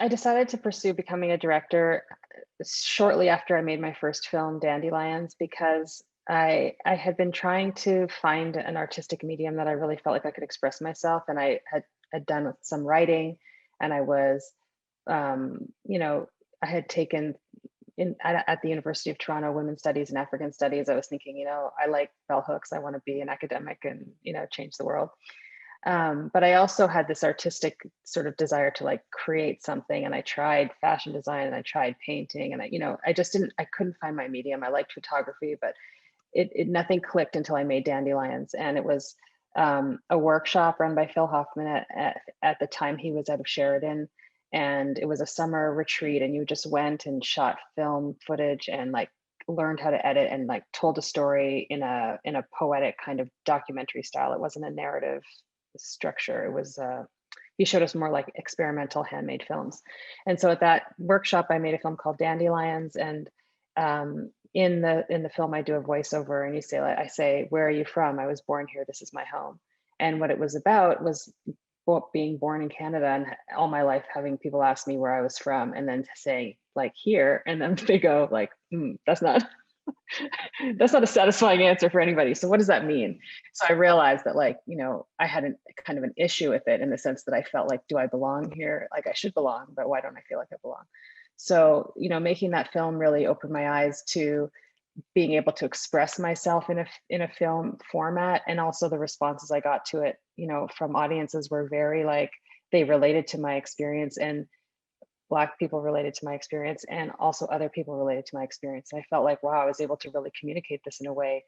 I decided to pursue becoming a director shortly after I made my first film, Dandelions, because I had been trying to find an artistic medium that I really felt like I could express myself, and had done some writing, and I was, you know, I had taken at the University of Toronto Women's Studies and African Studies. I was thinking, I like bell hooks. I want to be an academic and change the world. But I also had this artistic sort of desire to like create something, and I tried fashion design and I tried painting, and I just I couldn't find my medium. I liked photography, but it nothing clicked until I made Dandelions, and it was a workshop run by Phil Hoffman at the time he was out of Sheridan, and it was a summer retreat, and you just went and shot film footage and like learned how to edit and like told a story in a poetic kind of documentary style. It wasn't a narrative structure. It was he showed us more like experimental handmade films. And so at that workshop, I made a film called Dandelions, and in the film, I do a voiceover, and I say, "Where are you from? I was born here. This is my home." And what it was about was being born in Canada and all my life having people ask me where I was from, and then say like here, and then they go like, "That's not that's not a satisfying answer for anybody. So what does that mean?" So I realized that like, I had kind of an issue with it in the sense that I felt like, do I belong here? Like I should belong, but why don't I feel like I belong? So, making that film really opened my eyes to being able to express myself in a film format, and also the responses I got to it, from audiences were very like they related to my experience, and Black people related to my experience, and also other people related to my experience. And I felt like, wow, I was able to really communicate this in a way,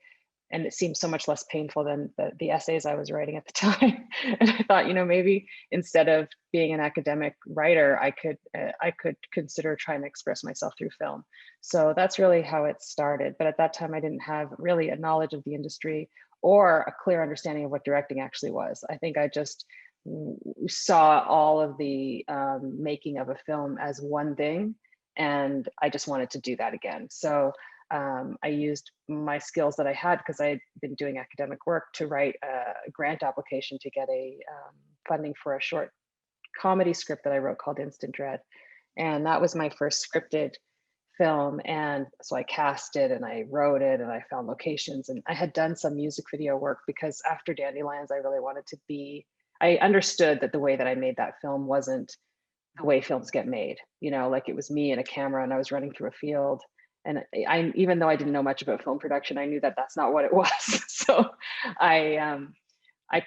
and it seemed so much less painful than the essays I was writing at the time. And I thought, maybe instead of being an academic writer, I could consider trying to express myself through film. So that's really how it started. But at that time, I didn't have really a knowledge of the industry or a clear understanding of what directing actually was. I think I just saw all of the making of a film as one thing, and I just wanted to do that again. So I used my skills that I had because I had been doing academic work to write a grant application to get a funding for a short comedy script that I wrote called Instant Dread. And that was my first scripted film. And so I cast it and I wrote it and I found locations, and I had done some music video work because after Dandelions, I really wanted to I understood that the way that I made that film wasn't the way films get made, like it was me and a camera and I was running through a field. And even though I didn't know much about film production, I knew that that's not what it was. So I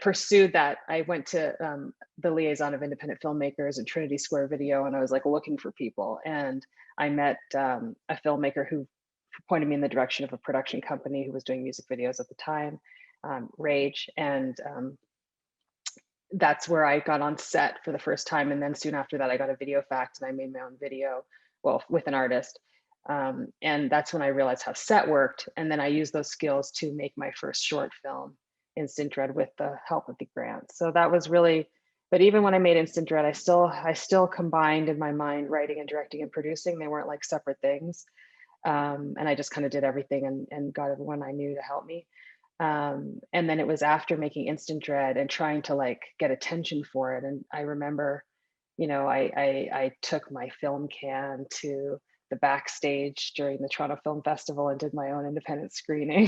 pursued that. I went to the Liaison of Independent Filmmakers and Trinity Square Video, and I was like looking for people. And I met a filmmaker who pointed me in the direction of a production company who was doing music videos at the time, Rage. And that's where I got on set for the first time. And then soon after that, I got a video fact and I made my own video, well, with an artist. And that's when I realized how set worked. And then I used those skills to make my first short film, Instant Dread, with the help of the grant. So that was really, but even when I made Instant Dread, I still combined in my mind writing and directing and producing. They weren't like separate things. And I just kind of did everything and got everyone I knew to help me. And then it was after making Instant Dread and trying to like get attention for it. And I remember, I took my film can to the backstage during the Toronto Film Festival and did my own independent screening,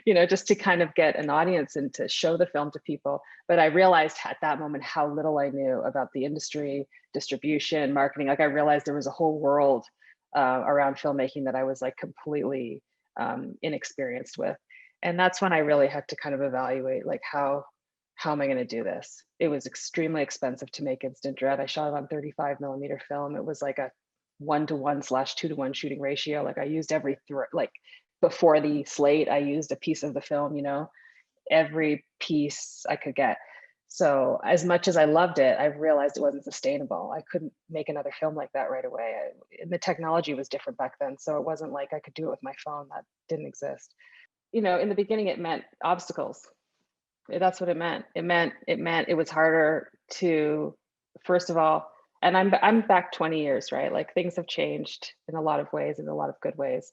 just to kind of get an audience and to show the film to people. But I realized at that moment how little I knew about the industry, distribution, marketing. Like I realized there was a whole world around filmmaking that I was like completely inexperienced with. And that's when I really had to kind of evaluate like how am I going to do this? It was extremely expensive to make Instant Dread. I shot it on 35 millimeter film. It was like a 1:1/2:1 shooting ratio. Like I used like before the slate, I used a piece of the film, every piece I could get. So as much as I loved it, I realized it wasn't sustainable. I couldn't make another film like that right away. And the technology was different back then. So it wasn't like I could do it with my phone. That didn't exist. In the beginning, it meant obstacles. That's what it meant. It meant it was harder to, first of all, and I'm back 20 years, right? Like things have changed in a lot of ways, in a lot of good ways.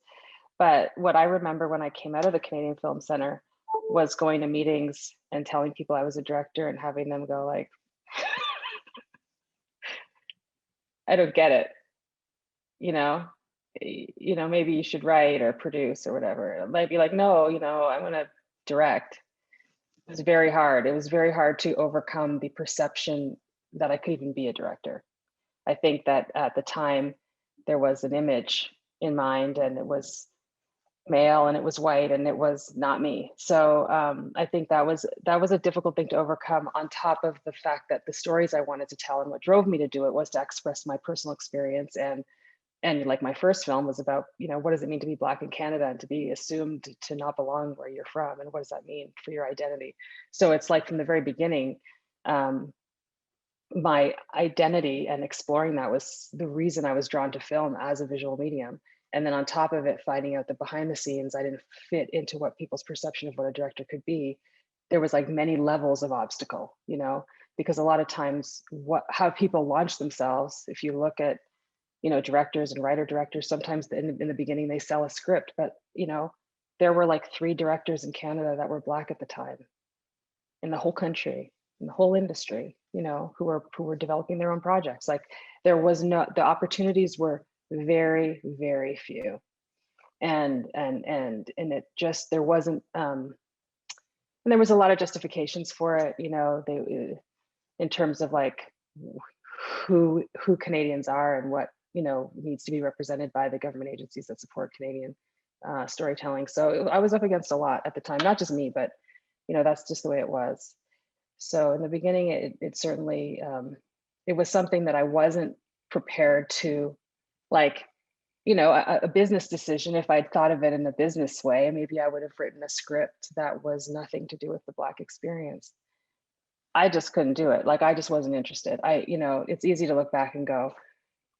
But what I remember when I came out of the Canadian Film Center was going to meetings and telling people I was a director and having them go like, I don't get it, you know? Maybe you should write or produce or whatever. It might be like, no, I'm gonna direct. It was very hard. It was very hard to overcome the perception that I could even be a director. I think that at the time there was an image in mind, and it was male and it was white and it was not me. So I think that was a difficult thing to overcome, on top of the fact that the stories I wanted to tell and what drove me to do it was to express my personal experience. And like my first film was about, what does it mean to be Black in Canada and to be assumed to not belong where you're from, and what does that mean for your identity? So it's like from the very beginning, um, my identity and exploring that was the reason I was drawn to film as a visual medium. And then on top of it, finding out that behind the scenes, I didn't fit into what people's perception of what a director could be. There was like many levels of obstacle, because a lot of times how people launch themselves, if you look at, directors and writer directors, sometimes in the beginning, they sell a script, but, there were like 3 directors in Canada that were Black at the time, in the whole country, in the whole industry, who were developing their own projects. Like the opportunities were very, very few. And it just, there wasn't, and there was a lot of justifications for it, they, in terms of like who Canadians are and what, needs to be represented by the government agencies that support Canadian storytelling. So I was up against a lot at the time, not just me, but, that's just the way it was. So in the beginning, it certainly, it was something that I wasn't prepared to, like, a business decision. If I'd thought of it in a business way, maybe I would have written a script that was nothing to do with the Black experience. I just couldn't do it. Like, I just wasn't interested. It's easy to look back and go,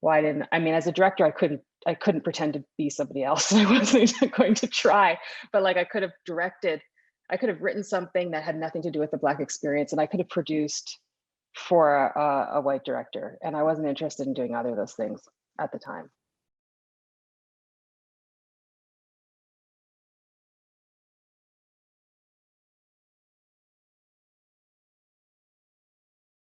why didn't, I mean, as a director, I couldn't pretend to be somebody else. I wasn't going to try, but like I could have written something that had nothing to do with the Black experience, and I could have produced for a white director. And I wasn't interested in doing either of those things at the time.